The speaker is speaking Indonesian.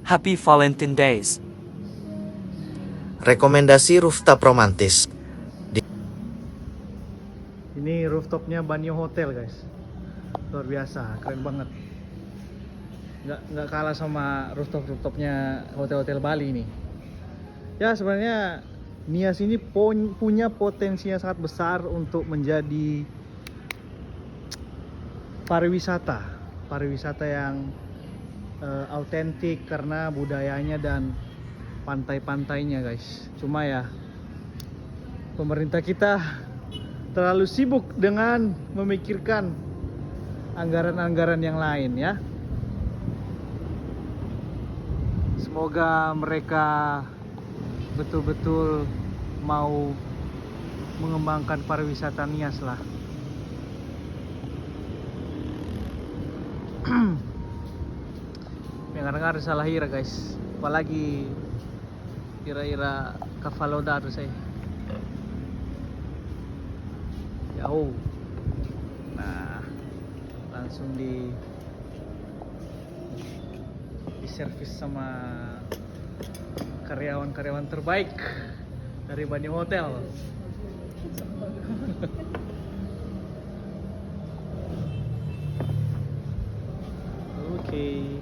Happy Valentine Days. Rekomendasi rooftop romantis. Ini rooftopnya Banyo Hotel guys, luar biasa, keren banget. Nggak kalah sama rooftopnya hotel-hotel Bali ini. Ya sebenarnya Nias ini punya potensi yang sangat besar untuk menjadi pariwisata yang autentik karena budayanya dan pantai-pantainya guys. Cuma ya pemerintah kita terlalu sibuk dengan memikirkan anggaran-anggaran yang lain ya. Semoga mereka betul-betul mau mengembangkan pariwisata Nias lah. Dengar-dengar salah ira guys, apalagi ira-ira Kavaloda tuh saya jauh. Nah langsung di servis sama karyawan-karyawan terbaik dari Banyo Hotel. Oke.